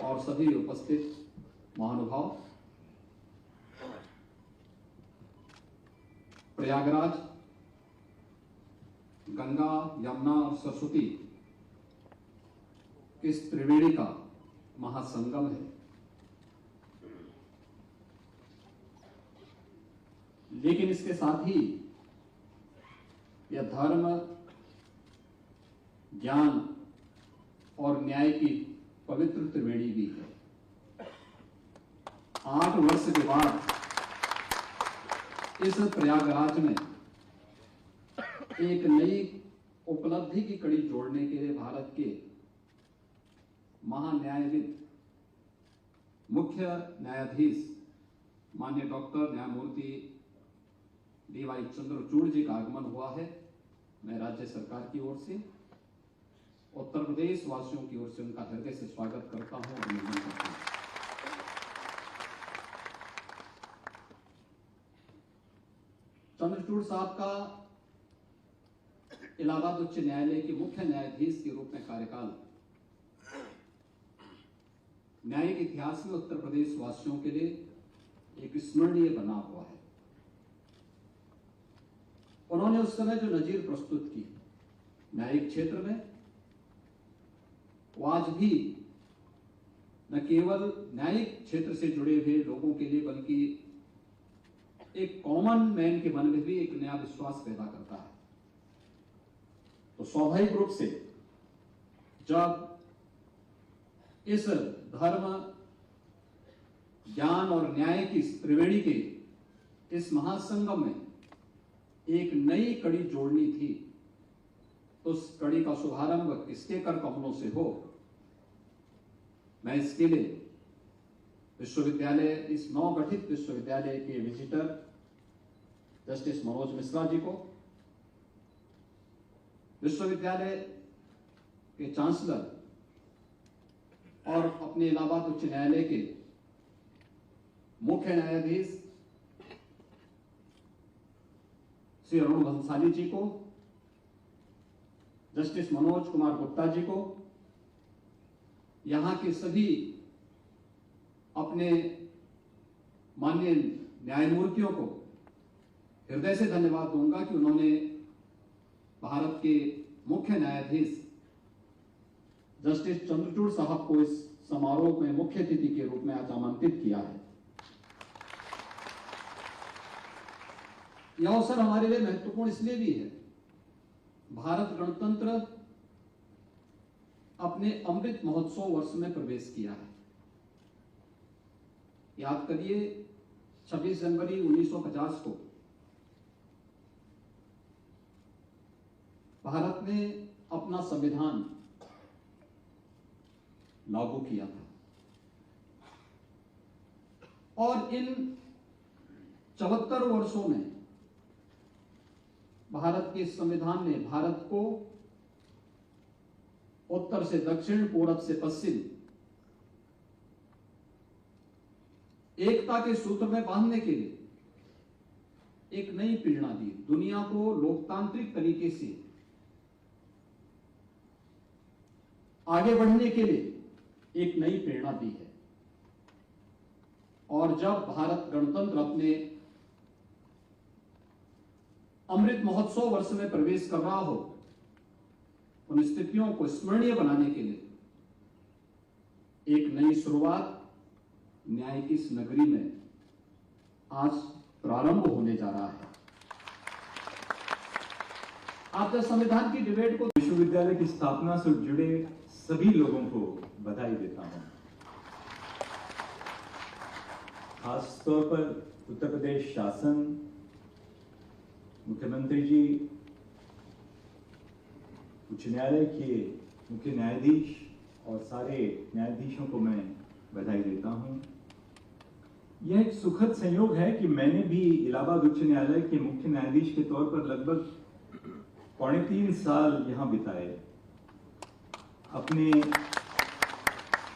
और सभी उपस्थित महानुभाव, प्रयागराज गंगा, यमुना और सरस्वती इस त्रिवेणी का महासंगम है। लेकिन इसके साथ ही यह धर्म, ज्ञान और न्याय की पवित्र त्रिवेणी भी है। 8 वर्ष के बाद इस प्रयागराज में एक नई उपलब्धि की कड़ी जोड़ने के लिए भारत के महान्यायविद, मुख्य न्यायाधीश माननीय डॉक्टर न्यायमूर्ति डी.वाई. चंद्रचूड़ जी का आगमन हुआ है। मैं राज्य सरकार की ओर से, उत्तर प्रदेश वासियों की ओर से उनका हृदय से स्वागत करता हूं, अभिनंदन करता हूं। चंद्रचूड़ साहब का इलाहाबाद उच्च न्यायालय के मुख्य न्यायाधीश के रूप में कार्यकाल न्यायिक इतिहास में उत्तर प्रदेश वासियों के लिए एक स्मरणीय बना हुआ है। उन्होंने उस समय जो नजीर प्रस्तुत की न्यायिक क्षेत्र में, वो आज भी न केवल न्यायिक क्षेत्र से जुड़े हुए लोगों के लिए बल्कि एक कॉमन मैन के मन में भी एक नया विश्वास पैदा करता है। तो स्वाभाविक रूप से जब इस धर्म, ज्ञान और न्याय की त्रिवेणी के इस महासंगम में एक नई कड़ी जोड़नी थी, तो उस कड़ी का शुभारंभ किसके कर कमलों से हो। मैं इसके लिए विश्वविद्यालय, इस नवगठित विश्वविद्यालय के विजिटर जस्टिस मनोज मिश्रा जी को, विश्वविद्यालय के चांसलर और अपने इलाहाबाद उच्च न्यायालय के मुख्य न्यायाधीश श्री अरुण भंसाली जी को, जस्टिस मनोज कुमार गुप्ता जी को, यहां के सभी अपने माननीय न्यायमूर्तियों को हृदय से धन्यवाद दूंगा कि उन्होंने भारत के मुख्य न्यायाधीश जस्टिस चंद्रचूड़ साहब को इस समारोह में मुख्य अतिथि के रूप में आज आमंत्रित किया है। यह अवसर हमारे लिए महत्वपूर्ण इसलिए भी है, भारत गणतंत्र अपने अमृत महोत्सव वर्ष में प्रवेश किया है। याद करिए 26 जनवरी 1950 को भारत ने अपना संविधान लागू किया था और इन 74 वर्षों में भारत के संविधान ने भारत को उत्तर से दक्षिण, पूरब से पश्चिम एकता के सूत्र में बांधने के लिए एक नई प्रेरणा दी। दुनिया को लोकतांत्रिक तरीके से आगे बढ़ने के लिए एक नई प्रेरणा दी है। और जब भारत गणतंत्र अपने अमृत महोत्सव वर्ष में प्रवेश कर रहा हो, उन स्थितियों को स्मरणीय बनाने के लिए एक नई शुरुआत न्याय की इस नगरी में आज प्रारंभ होने जा रहा है। आप जब संविधान की डिबेट को, विश्वविद्यालय की स्थापना से जुड़े सभी लोगों को बधाई देता हूं। खास तौर पर उत्तर प्रदेश शासन, मुख्यमंत्री जी, उच्च न्यायालय के मुख्य न्यायाधीश और सारे न्यायाधीशों को मैं बधाई देता हूं। यह एक सुखद संयोग है कि मैंने भी इलाहाबाद उच्च न्यायालय के मुख्य न्यायाधीश के तौर पर लगभग 3.25 साल यहां बिताए। अपने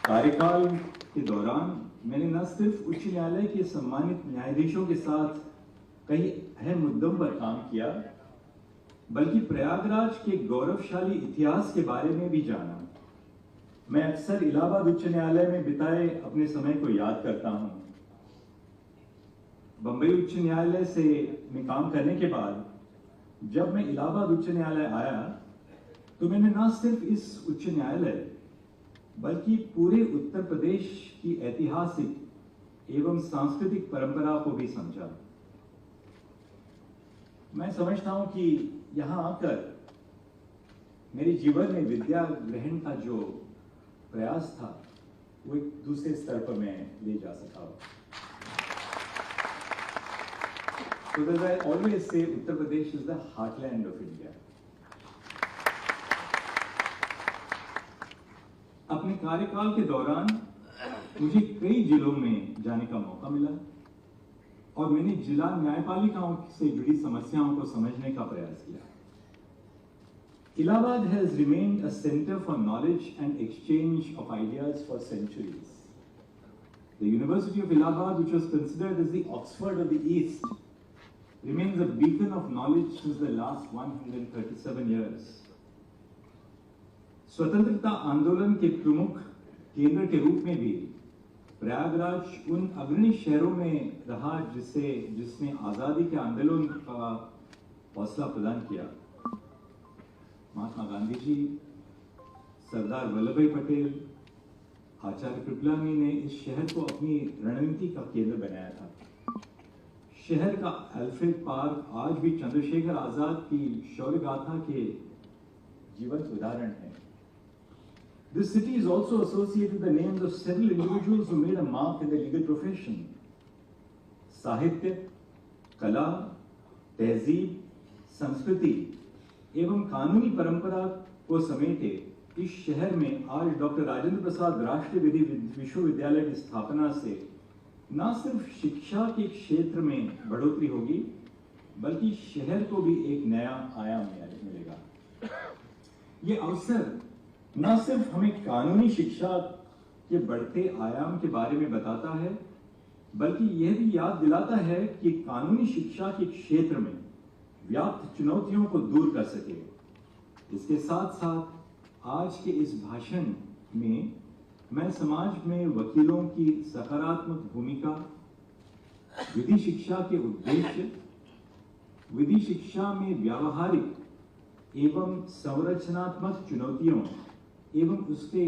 कार्यकाल के दौरान मैंने न सिर्फ उच्च न्यायालय के सम्मानित न्यायाधीशों के साथ कई अहम मुद्दों पर काम किया, बल्कि प्रयागराज के गौरवशाली इतिहास के बारे में भी जाना। मैं अक्सर इलाहाबाद उच्च न्यायालय में बिताए अपने समय को याद करता हूं। बंबई उच्च न्यायालय से में काम करने के बाद जब मैं इलाहाबाद उच्च न्यायालय आया तो मैंने न सिर्फ इस उच्च न्यायालय बल्कि पूरे उत्तर प्रदेश की ऐतिहासिक एवं सांस्कृतिक परंपरा को भी समझा। मैं समझता हूं कि यहां आकर मेरे जीवन में विद्या ग्रहण का जो प्रयास था वो एक दूसरे स्तर पर मैं ले जा सका। So as I always say, Uttar Pradesh is the heartland of India. अपने कार्यकाल के दौरान मुझे कई जिलों में जाने का मौका मिला और मैंने जिला न्यायपालिकाओं से जुड़ी समस्याओं को समझने का प्रयास किया। Allahabad has remained a center for knowledge and exchange of ideas for centuries. The University of Allahabad, which was considered as the Oxford of the East, remains a beacon of knowledge since the last 137 years. स्वतंत्रता आंदोलन के प्रमुख केंद्र के रूप में भी प्रयागराज उन अग्रणी शहरों में रहा जिसने आजादी के आंदोलन का हौसला प्रदान किया। महात्मा गांधी जी, सरदार वल्लभ भाई पटेल, आचार्य कृपलानी ने इस शहर को अपनी रणनीति का केंद्र बनाया था। शहर का अल्फ्रेड पार्क आज भी चंद्रशेखर आजाद की शौर्य गाथा के जीवंत उदाहरण है। This city is also associated with the names of several individuals who made a mark in the legal profession. साहित्य, कला, तहजीब, संस्कृति एवं कानूनी परंपरा को समेटे इस शहर में आज डॉक्टर राजेंद्र प्रसाद राष्ट्रीय विधि विश्वविद्यालय की स्थापना से न सिर्फ शिक्षा के क्षेत्र में बढ़ोतरी होगी बल्कि शहर को भी एक नया आयाम मिलेगा। ये अवसर न सिर्फ हमें कानूनी शिक्षा के बढ़ते आयाम के बारे में बताता है बल्कि यह भी याद दिलाता है कि कानूनी शिक्षा के क्षेत्र में व्याप्त चुनौतियों को दूर कर सके। इसके साथ साथ आज के इस भाषण में मैं समाज में वकीलों की सकारात्मक भूमिका, विधि शिक्षा के उद्देश्य, विधि शिक्षा में व्यावहारिक एवं संरचनात्मक चुनौतियों एवं उसके